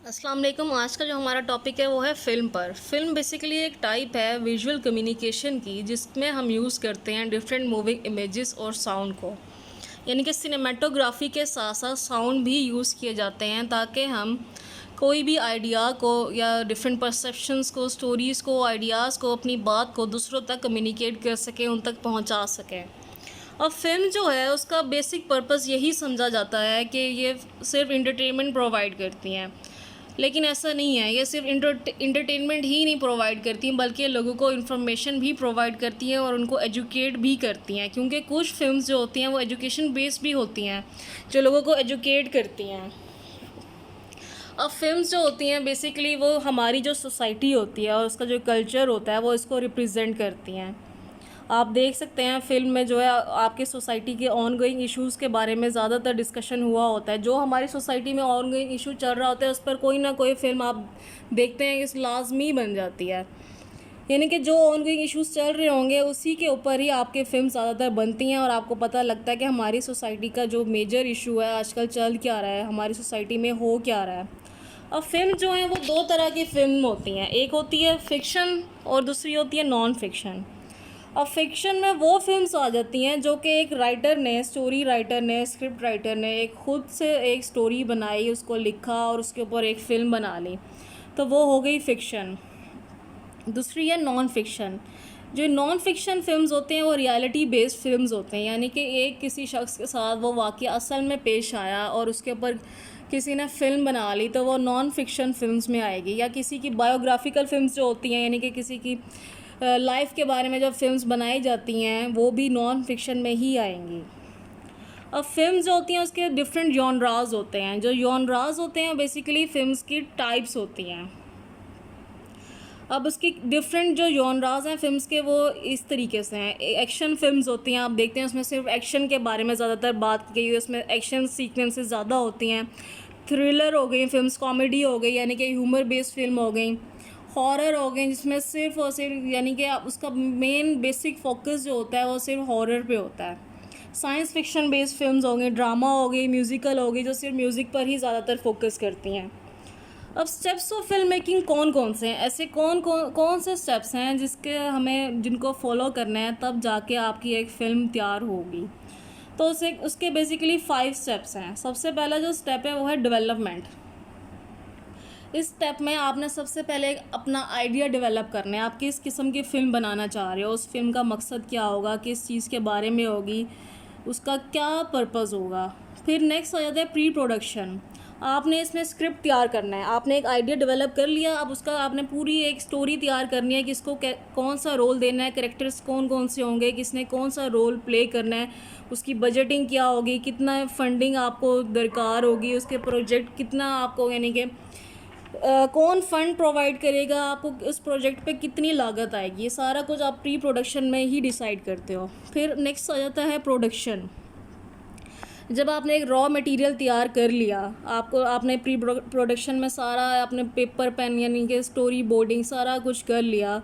अस्सलाम वालेकुम। आज का जो हमारा टॉपिक है वो है फ़िल्म पर। फ़िल्म बेसिकली एक टाइप है विजुअल कम्युनिकेशन की, जिसमें हम यूज़ करते हैं डिफरेंट मूविंग इमेजेस और साउंड को। यानी कि सिनेमेटोग्राफी के साथ साथ साउंड भी यूज़ किए जाते हैं ताकि हम कोई भी आइडिया को या डिफरेंट परसेप्शंस को, स्टोरीज़ को, आइडियाज़ को, अपनी बात को दूसरों तक कम्युनिकेट कर सकें, उन तक पहुंचा सकें। अब फिल्म जो है उसका बेसिक पर्पस यही समझा जाता है कि ये सिर्फ इंटरटेनमेंट प्रोवाइड करती हैं, लेकिन ऐसा नहीं है। ये सिर्फ इंटरटेनमेंट ही नहीं प्रोवाइड करती, बल्कि लोगों को इन्फॉर्मेशन भी प्रोवाइड करती हैं और उनको एजुकेट भी करती हैं, क्योंकि कुछ फिल्म्स जो होती हैं वो एजुकेशन बेस्ड भी होती हैं, जो लोगों को एजुकेट करती हैं। अब फिल्म्स जो होती हैं बेसिकली वो हमारी जो सोसाइटी होती है और उसका जो कल्चर होता है वो इसको रिप्रेजेंट करती हैं। आप देख सकते हैं फ़िल्म में जो है आपके सोसाइटी के ऑन गोइंग इश्यूज़ के बारे में ज़्यादातर डिस्कशन हुआ होता है। जो हमारी सोसाइटी में ऑन गोइंग इशू चल रहा होता है उस पर कोई ना कोई फ़िल्म आप देखते हैं इस लाजमी बन जाती है। यानी कि जो ऑन गोइंग इश्यूज़ चल रहे होंगे उसी के ऊपर ही आपके फ़िल्म ज़्यादातर बनती हैं और आपको पता लगता है कि हमारी सोसाइटी का जो मेजर इशू है आजकल चल क्या रहा है, हमारी सोसाइटी में हो क्या रहा है। अब फिल्म जो है वो दो तरह की फ़िल्म होती हैं, एक होती है फ़िक्शन और दूसरी होती है नॉन फिक्शन। अब फिक्शन में वो फिल्म्स आ जाती हैं जो कि एक राइटर ने, स्टोरी राइटर ने, स्क्रिप्ट राइटर ने एक खुद से एक स्टोरी बनाई, उसको लिखा और उसके ऊपर एक फ़िल्म बना ली, तो वो हो गई फ़िक्शन। दूसरी है नॉन फिक्शन। जो नॉन फिक्शन फिल्म्स होते हैं वो रियलिटी बेस्ड फिल्म्स होते हैं, यानी कि एक किसी शख्स के साथ वो वाक़या असल में पेश आया और उसके ऊपर किसी ने फ़िल्म बना ली, तो वो नॉन फिक्शन फिल्म्स में आएगी। या किसी की बायोग्राफिकल फिल्म्स जो होती हैं, यानी कि किसी की लाइफ के बारे में जब फिल्म्स बनाई जाती हैं वो भी नॉन फिक्शन में ही आएंगी। अब फिल्म्स जो होती हैं उसके डिफरेंट जॉनराज होते हैं। जो जॉनराज होते हैं बेसिकली फिल्म्स की टाइप्स होती हैं। अब उसकी डिफरेंट जो जॉनराज हैं फिल्म्स के वो इस तरीके से हैं। एक्शन फिल्म्स होती हैं, आप देखते हैं उसमें सिर्फ एक्शन के बारे में ज़्यादातर बात की गई है, उसमें एक्शन सीक्वेंसेस ज़्यादा होती हैं। थ्रिलर हो गई फिल्म्स, कॉमेडी हो गई यानी कि ह्यूमर बेस्ड फिल्म हो गई, हॉरर हो गई जिसमें सिर्फ और सिर्फ यानी कि उसका मेन बेसिक फोकस जो होता है वो सिर्फ हॉरर पे होता है। साइंस फिक्शन बेस्ड फिल्म्स हो गई, ड्रामा हो गई, म्यूज़िकल हो गई, जो सिर्फ म्यूज़िक पर ही ज़्यादातर फोकस करती हैं। अब स्टेप्स ऑफ फिल्म मेकिंग कौन कौन से हैं, ऐसे कौन से स्टेप्स हैं जिनको फॉलो करना है तब जाके आपकी एक फ़िल्म तैयार होगी। तो उसके बेसिकली 5 स्टेप्स हैं। सबसे पहला जो स्टेप है वो है डेवलपमेंट। इस स्टेप में आपने सबसे पहले अपना आइडिया डेवलप करना है। आप किस किस्म की फ़िल्म बनाना चाह रहे हो, उस फिल्म का मकसद क्या होगा, किस चीज़ के बारे में होगी, उसका क्या पर्पज़ होगा। फिर नेक्स्ट आ जाता है प्री प्रोडक्शन। आपने इसमें स्क्रिप्ट तैयार करना है। आपने एक आइडिया डेवलप कर लिया, अब उसका आपने पूरी एक स्टोरी तैयार करनी है कि इसको कौन सा रोल देना है, कैरेक्टर्स कौन कौन से होंगे, किसने कौन सा रोल प्ले करना है, उसकी बजटिंग क्या होगी, कितना फंडिंग आपको दरकार होगी, उसके प्रोजेक्ट कितना आपको यानी कि कौन फ़ंड प्रोवाइड करेगा, आपको उस प्रोजेक्ट पे कितनी लागत आएगी, ये सारा कुछ आप प्री प्रोडक्शन में ही डिसाइड करते हो। फिर नेक्स्ट आ जाता है प्रोडक्शन। जब आपने एक रॉ मटेरियल तैयार कर लिया, आपने प्री प्रोडक्शन में सारा आपने पेपर पेन यानी कि स्टोरी बोर्डिंग सारा कुछ कर लिया,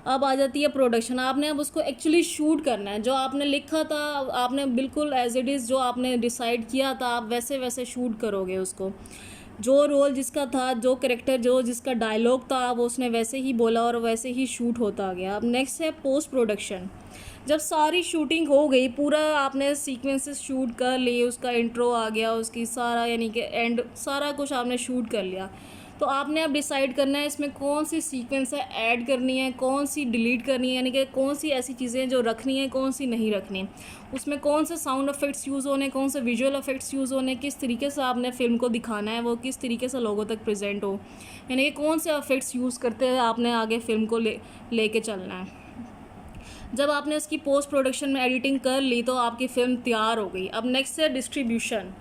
अब आ जाती है प्रोडक्शन। आपने अब उसको एक्चुअली शूट करना है। जो आपने लिखा था आपने बिल्कुल एज इट इज़ जो आपने डिसाइड किया था आप वैसे वैसे शूट करोगे उसको। जो रोल जिसका था, जो करेक्टर जो जिसका डायलॉग था वो उसने वैसे ही बोला और वैसे ही शूट होता गया। अब नेक्स्ट है पोस्ट प्रोडक्शन। जब सारी शूटिंग हो गई, पूरा आपने सीक्वेंसेस शूट कर लिए, उसका इंट्रो आ गया, उसकी सारा यानी कि एंड सारा कुछ आपने शूट कर लिया, तो आपने अब डिसाइड करना है इसमें कौन सी सीक्वेंस है ऐड करनी है, कौन सी डिलीट करनी है, यानी कि कौन सी ऐसी चीज़ें जो रखनी है, कौन सी नहीं रखनी, उसमें कौन से साउंड इफ़ेक्ट्स यूज़ होने, कौन से विजुअल इफ़ेक्ट्स यूज़ होने, किस तरीके से आपने फ़िल्म को दिखाना है, वो किस तरीके से लोगों तक प्रेजेंट हो, यानी कि कौन से इफ़ेक्ट्स यूज़ करते हुए आपने आगे फ़िल्म को लेके चलना है। जब आपने उसकी पोस्ट प्रोडक्शन में एडिटिंग कर ली तो आपकी फ़िल्म तैयार हो गई। अब नेक्स्ट है डिस्ट्रीब्यूशन।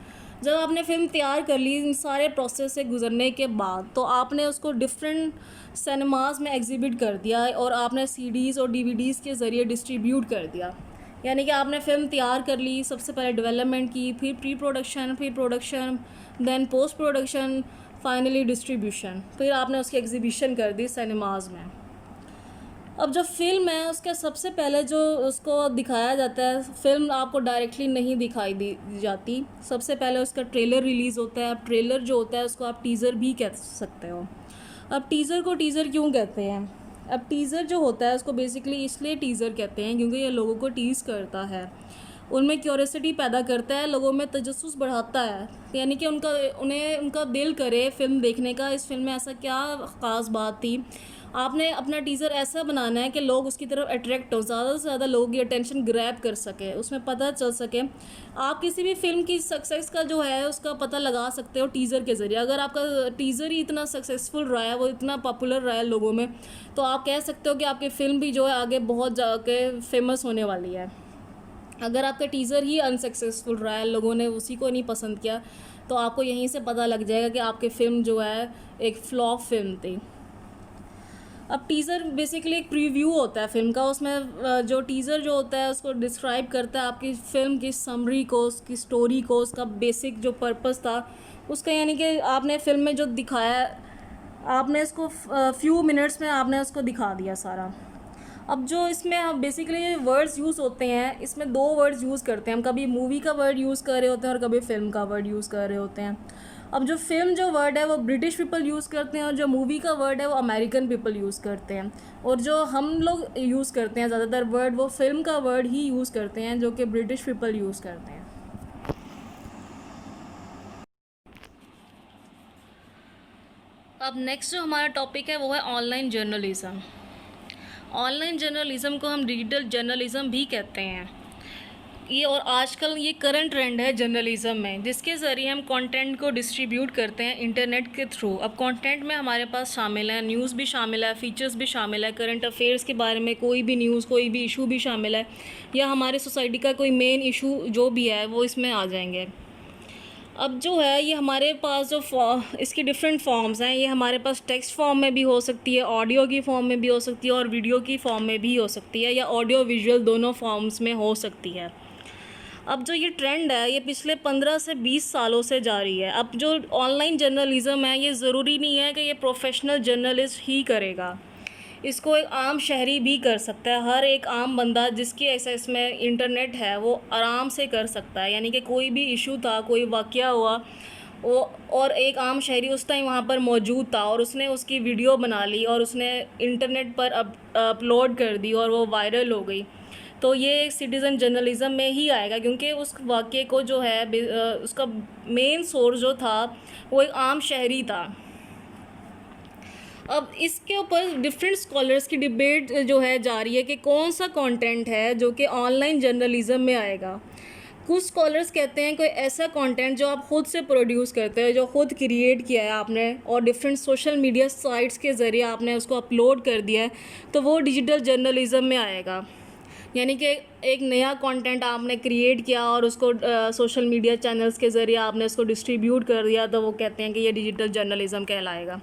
जब आपने फ़िल्म तैयार कर ली इन सारे प्रोसेस से गुजरने के बाद, तो आपने उसको डिफरेंट सिनेमाज़ में एग्जिबिट कर दिया और आपने सीडीज़ और डीवीडीज़ के ज़रिए डिस्ट्रीब्यूट कर दिया। यानी कि आपने फ़िल्म तैयार कर ली, सबसे पहले डेवलपमेंट की, फिर प्री प्रोडक्शन, फिर production, then post production, finally distribution, फिर आपने उसकी एग्जीबिशन कर दी सिनेमाज़ में। अब जो फ़िल्म है उसके सबसे पहले जो उसको दिखाया जाता है, फ़िल्म आपको डायरेक्टली नहीं दिखाई दी जाती। सबसे पहले उसका ट्रेलर रिलीज़ होता है। अब ट्रेलर जो होता है उसको आप टीज़र भी कह सकते हो। अब टीज़र को टीज़र क्यों कहते हैं? अब टीज़र जो होता है उसको बेसिकली इसलिए टीज़र कहते हैं क्योंकि ये लोगों को टीज़ करता है, उनमें क्यूरियोसिटी पैदा करता है, लोगों में तजस्सुस बढ़ाता है, यानी कि उनका दिल करे फ़िल्म देखने का, इस फ़िल्म में ऐसा क्या ख़ास बात थी। आपने अपना टीज़र ऐसा बनाना है कि लोग उसकी तरफ अट्रैक्ट हो, ज़्यादा से ज़्यादा लोगों की अटेंशन ग्रैब कर सके, उसमें पता चल सके। आप किसी भी फ़िल्म की सक्सेस का जो है उसका पता लगा सकते हो टीज़र के ज़रिए। अगर आपका टीज़र ही इतना सक्सेसफुल रहा है, वो इतना पॉपुलर रहा है लोगों में, तो आप कह सकते हो कि आपकी फ़िल्म भी जो है आगे बहुत जाके फेमस होने वाली है। अगर आपका टीज़र ही अनसक्सेसफुल रहा है, लोगों ने उसी को नहीं पसंद किया, तो आपको यहीं से पता लग जाएगा कि आपकी फ़िल्म जो है एक फ्लॉप फिल्म थी। अब टीज़र बेसिकली एक प्रीव्यू होता है फ़िल्म का, उसमें जो टीज़र जो होता है उसको डिस्क्राइब करता है आपकी फ़िल्म की समरी को, उसकी स्टोरी को, उसका बेसिक जो पर्पस था उसका, यानी कि आपने फ़िल्म में जो दिखाया आपने इसको फ्यू मिनट्स में आपने उसको दिखा दिया सारा। अब जो इसमें बेसिकली वर्ड्स यूज़ होते हैं, इसमें दो वर्ड्स यूज़ करते हैं हम, कभी मूवी का वर्ड यूज़ कर रहे होते हैं और कभी फ़िल्म का वर्ड यूज़ कर रहे होते हैं। अब जो फ़िल्म जो वर्ड है वो ब्रिटिश पीपल यूज़ करते हैं और जो मूवी का वर्ड है वो अमेरिकन पीपल यूज़ करते हैं, और जो हम लोग यूज़ करते हैं ज़्यादातर वर्ड वो फ़िल्म का वर्ड ही यूज़ करते हैं जो कि ब्रिटिश पीपल यूज़ करते हैं। अब नेक्स्ट जो हमारा टॉपिक है वो है ऑनलाइन जर्नलिज़म। ऑनलाइन जर्नलिज़म को हम डिजिटल जर्नलिज़म भी कहते हैं। ये और आजकल ये करंट ट्रेंड है जर्नलिज़म में, जिसके ज़रिए हम कंटेंट को डिस्ट्रीब्यूट करते हैं इंटरनेट के थ्रू। अब कंटेंट में हमारे पास शामिल है न्यूज़ भी शामिल है, फीचर्स भी शामिल है, करंट अफेयर्स के बारे में कोई भी न्यूज़, कोई भी इशू भी शामिल है, या हमारे सोसाइटी का कोई मेन इशू जो भी है वो इसमें आ जाएंगे। अब जो है ये हमारे पास जो इसकी डिफरेंट फॉर्म्स हैं, ये हमारे पास टेक्स्ट फॉर्म में भी हो सकती है, ऑडियो की फॉर्म में भी हो सकती है और वीडियो की फॉर्म में भी हो सकती है, या ऑडियो विजुअल दोनों फॉर्म्स में हो सकती है। अब जो ये ट्रेंड है ये पिछले 15 से 20 सालों से जारी है। अब जो ऑनलाइन जर्नलिज़म है ये ज़रूरी नहीं है कि ये प्रोफेशनल जर्नलिस्ट ही करेगा, इसको एक आम शहरी भी कर सकता है। हर एक आम बंदा जिसके एक्सेस में इंटरनेट है वो आराम से कर सकता है, यानी कि कोई भी इशू था, कोई वाक़या हुआ वो, और एक आम शहरी उस टाइम वहाँ पर मौजूद था और उसने उसकी वीडियो बना ली और उसने इंटरनेट पर अपलोड कर दी और वो वायरल हो गई, तो ये सिटीज़न जर्नलिज़म में ही आएगा, क्योंकि उस वाक़े को जो है उसका मेन सोर्स जो था वो एक आम शहरी था। अब इसके ऊपर डिफरेंट स्कॉलर्स की डिबेट जो है जारी है कि कौन सा कंटेंट है जो कि ऑनलाइन जर्नलिज़म में आएगा। कुछ स्कॉलर्स कहते हैं कोई ऐसा कंटेंट जो आप ख़ुद से प्रोड्यूस करते हो, जो ख़ुद क्रिएट किया है आपने और डिफरेंट सोशल मीडिया साइट्स के ज़रिए आपने उसको अपलोड कर दिया है, तो वो डिजिटल जर्नलिज़म में आएगा। यानी कि एक नया कंटेंट आपने क्रिएट किया और उसको सोशल मीडिया चैनल्स के ज़रिए आपने उसको डिस्ट्रीब्यूट कर दिया, तो वो कहते हैं कि ये डिजिटल जर्नलिज़म कहलाएगा।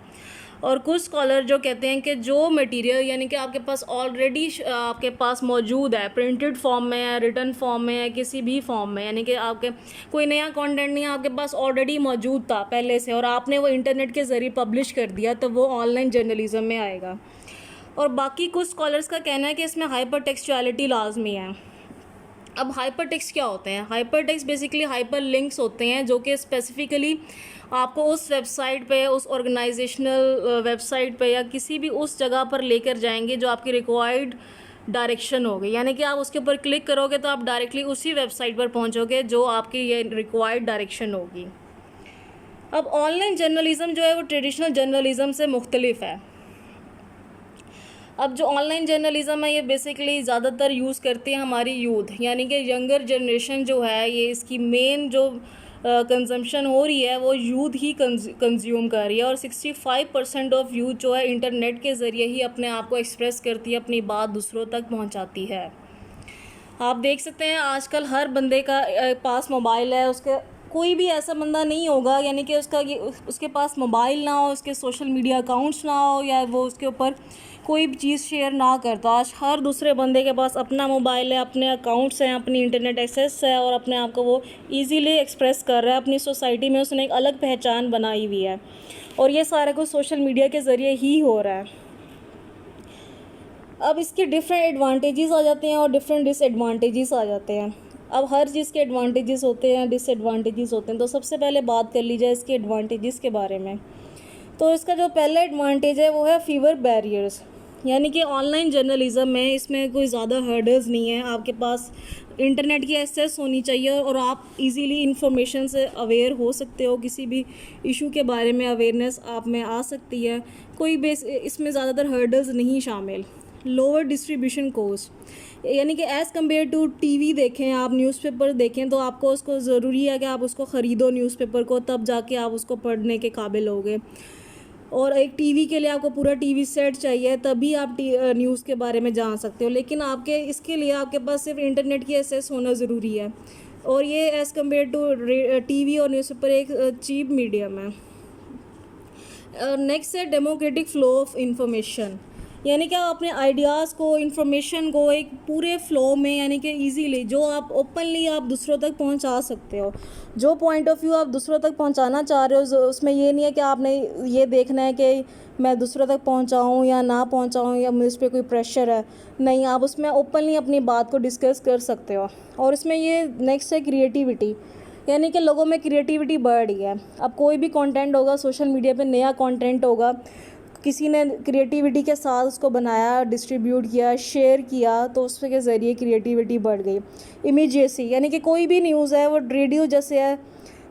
और कुछ स्कॉलर जो कहते हैं कि जो मटेरियल यानी कि आपके पास ऑलरेडी आपके पास मौजूद है, प्रिंटेड फॉर्म में है, रिटन फॉर्म में है, किसी भी फॉर्म में, यानी कि आपके कोई नया कंटेंट नहीं है, आपके पास ऑलरेडी मौजूद था पहले से और आपने वो इंटरनेट के ज़रिए पब्लिश कर दिया, तो वो ऑनलाइन जर्नलिज़म में आएगा। और बाकी कुछ स्कॉलर्स का कहना है कि इसमें हाइपर टेक्सचुअलिटी लाजमी है। अब हाइपर टेक्स्ट क्या होते हैं? Hyper text basically hyper links होते हैं जो कि स्पेसिफ़िकली आपको उस वेबसाइट पे, उस ऑर्गेनाइजेशनल वेबसाइट पे या किसी भी उस जगह पर लेकर जाएंगे जो आपकी रिक्वायर्ड डायरेक्शन होगी, यानी कि आप उसके ऊपर क्लिक करोगे तो आप डायरेक्टली उसी वेबसाइट पर पहुंचोगे जो आपकी ये रिक्वायर्ड डायरेक्शन होगी। अब ऑनलाइन जर्नलिज़म जो है वो ट्रेडिशनल जर्नलिज़म से मुख्तलिफ है। अब जो ऑनलाइन जर्नलिज़म है ये बेसिकली ज़्यादातर यूज़ करती है हमारी यूथ, यानी कि यंगर जनरेशन जो है, ये इसकी मेन जो कंजम्पशन हो रही है वो यूथ ही कंज्यूम कर रही है, और 65% ऑफ यूथ जो है इंटरनेट के ज़रिए ही अपने आप को एक्सप्रेस करती है, अपनी बात दूसरों तक पहुंचाती है। आप देख सकते हैं आजकल हर बंदे का पास मोबाइल है, उसके कोई भी ऐसा बंदा नहीं होगा यानी कि उसके पास मोबाइल ना हो, उसके सोशल मीडिया अकाउंट्स ना हो, या वो उसके ऊपर कोई भी चीज़ शेयर ना करता। आज हर दूसरे बंदे के पास अपना मोबाइल है, अपने अकाउंट्स हैं, अपनी इंटरनेट एक्सेस है और अपने आप को वो इजीली एक्सप्रेस कर रहा है। अपनी सोसाइटी में उसने एक अलग पहचान बनाई हुई है और ये सारा कुछ सोशल मीडिया के ज़रिए ही हो रहा है। अब इसके डिफरेंट एडवांटेजेस आ जाते हैं और डिफरेंट डिसएडवांटेजेस आ जाते हैं। अब हर चीज़ के एडवांटेजेस होते हैं, डिसएडवांटेजेस होते हैं। तो सबसे पहले बात कर ली जाए इसके एडवांटेजेस के बारे में। तो इसका जो पहला एडवांटेज है वो है फीवर बैरियर्स, यानी कि ऑनलाइन जर्नलिज़म में इसमें कोई ज़्यादा हर्डल्स नहीं है। आपके पास इंटरनेट की एक्सेस होनी चाहिए और आप इजीली इंफॉर्मेशन से अवेयर हो सकते हो। किसी भी इशू के बारे में अवेयरनेस आप में आ सकती है। कोई इसमें ज़्यादातर हर्डल्स नहीं शामिल। लोअर डिस्ट्रीब्यूशन कॉस्ट, यानी कि एज़ कम्पेयर टू टीवी देखें, आप न्यूज़पेपर देखें तो आपको उसको ज़रूरी है कि आप उसको ख़रीदो न्यूज़पेपर को, तब जाके आप उसको पढ़ने के काबिल होगे। और एक टीवी के लिए आपको पूरा टीवी सेट चाहिए, तभी आप न्यूज़ के बारे में जान सकते हो। लेकिन इसके लिए आपके पास सिर्फ इंटरनेट की एक्सेस होना ज़रूरी है। और ये एज़ कम्पेयर टू टीवी और न्यूज़पेपर एक चीप मीडियम है। नेक्स्ट है डेमोक्रेटिक फ्लो ऑफ इंफॉर्मेशन, यानी कि आप अपने आइडियाज़ को, इंफॉर्मेशन को एक पूरे फ़्लो में, यानी कि इजीली जो आप ओपनली आप दूसरों तक पहुंचा सकते हो। जो पॉइंट ऑफ व्यू आप दूसरों तक पहुंचाना चाह रहे हो, उसमें ये नहीं है कि आपने ये देखना है कि मैं दूसरों तक पहुंचाऊं या ना पहुंचाऊं या मुझ पर कोई प्रेशर है। नहीं, आप उसमें ओपनली अपनी बात को डिस्कस कर सकते हो। और इसमें ये नेक्स्ट है क्रिएटिविटी, यानी कि लोगों में क्रिएटिविटी बढ़ रही है। अब कोई भी कंटेंट होगा सोशल मीडिया पे, नया कंटेंट होगा, किसी ने क्रिएटिविटी के साथ उसको बनाया, डिस्ट्रीब्यूट किया, शेयर किया, तो उसके ज़रिए क्रिएटिविटी बढ़ गई। इमीडिएसी, यानी कि कोई भी न्यूज़ है वो रेडियो जैसे है,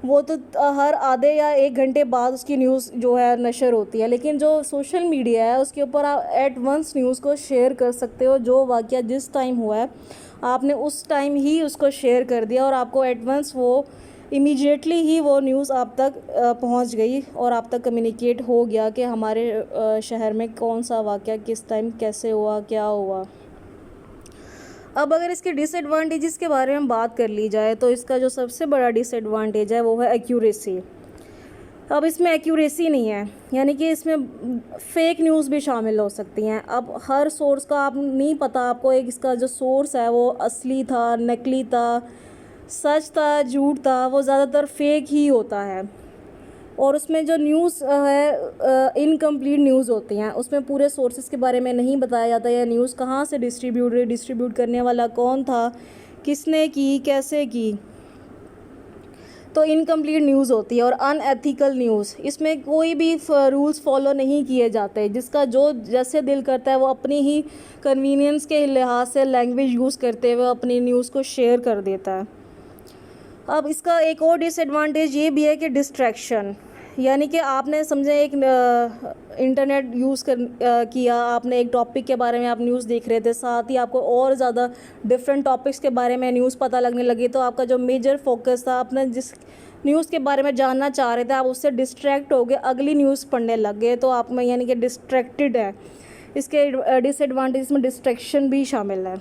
वो तो हर आधे या 1 घंटे बाद उसकी न्यूज़ जो है नशर होती है। लेकिन जो सोशल मीडिया है उसके ऊपर आप एट वंस न्यूज़ को शेयर कर सकते हो। जो वाक़या जिस टाइम हुआ है आपने उस टाइम ही उसको शेयर कर दिया और आपको एट वंस वो इमीडिएटली ही वो न्यूज़ आप तक पहुंच गई और आप तक कम्युनिकेट हो गया कि हमारे शहर में कौन सा वाक़या किस टाइम कैसे हुआ, क्या हुआ। अब अगर इसके डिसएडवांटेजेस के बारे में बात कर ली जाए तो इसका जो सबसे बड़ा डिसएडवांटेज है वो है एक्यूरेसी। अब इसमें एक्यूरेसी नहीं है, यानी कि इसमें फेक न्यूज़ भी शामिल हो सकती हैं। अब हर सोर्स का आप नहीं पता, आपको एक इसका जो सोर्स है वो असली था, नकली था, सच था, झूठ था, वो ज़्यादातर फेक ही होता है। और उसमें जो न्यूज़ है इनकम्प्लीट न्यूज़ होती हैं, उसमें पूरे सोर्सेज के बारे में नहीं बताया जाता है। न्यूज़ कहाँ से डिस्ट्रीब्यूट करने वाला कौन था, किसने की, कैसे की, तो इनकम्प्लीट न्यूज़ होती है। और अनएथिकल न्यूज़, इसमें कोई भी रूल्स फॉलो नहीं किए जाते, जिसका जो जैसे दिल करता है वो अपनी ही कन्वीनियंस के लिहाज से लैंग्वेज यूज़ करते हुए अपनी न्यूज़ को शेयर कर देता है। अब इसका एक और डिसएडवांटेज ये भी है कि डिस्ट्रैक्शन, यानी कि आपने समझे एक इंटरनेट यूज़ किया, आपने एक टॉपिक के बारे में आप न्यूज़ देख रहे थे, साथ ही आपको और ज़्यादा डिफरेंट टॉपिक्स के बारे में न्यूज़ पता लगने लगी, तो आपका जो मेजर फोकस था, आपने जिस न्यूज़ के बारे में जानना चाह रहे थे, आप उससे डिस्ट्रैक्ट हो गए, अगली न्यूज़ पढ़ने लग गए, तो आप में यानी कि डिस्ट्रैक्टेड है। इसके डिसएडवांटेज में डिस्ट्रैक्शन भी शामिल है।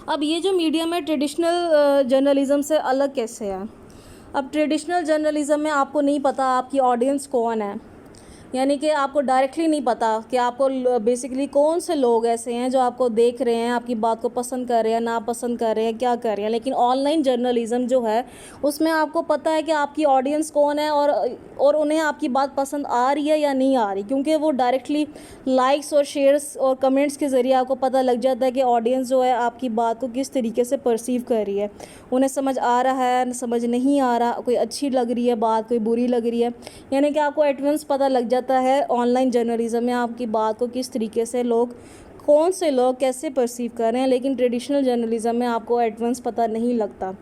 अब ये जो मीडियम है ट्रेडिशनल जर्नलिज़म से अलग कैसे है? अब ट्रेडिशनल जर्नलिज़म में आपको नहीं पता आपकी ऑडियंस कौन है, यानी कि आपको डायरेक्टली नहीं पता कि आपको बेसिकली कौन से लोग ऐसे हैं जो आपको देख रहे हैं, आपकी बात को पसंद कर रहे हैं, ना पसंद कर रहे हैं, क्या कर रहे हैं। लेकिन ऑनलाइन जर्नलिज़म जो है उसमें आपको पता है कि आपकी ऑडियंस कौन है और उन्हें आपकी बात पसंद आ रही है या नहीं आ रही, क्योंकि वो डायरेक्टली लाइक्स और शेयर्स और कमेंट्स के ज़रिए आपको पता लग जाता है कि ऑडियंस जो है आपकी बात को किस तरीके से परसीव कर रही है। उन्हें समझ आ रहा है, समझ नहीं आ रहा, कोई अच्छी लग रही है बात, कोई बुरी लग रही है, यानी कि आपको एडवांस पता लग जाता है ऑनलाइन जर्नलिज्म में आपकी बात को किस तरीके से कौन से लोग कैसे परसीव कर रहे हैं। लेकिन ट्रेडिशनल जर्नलिज्म में आपको एडवांस पता नहीं लगता।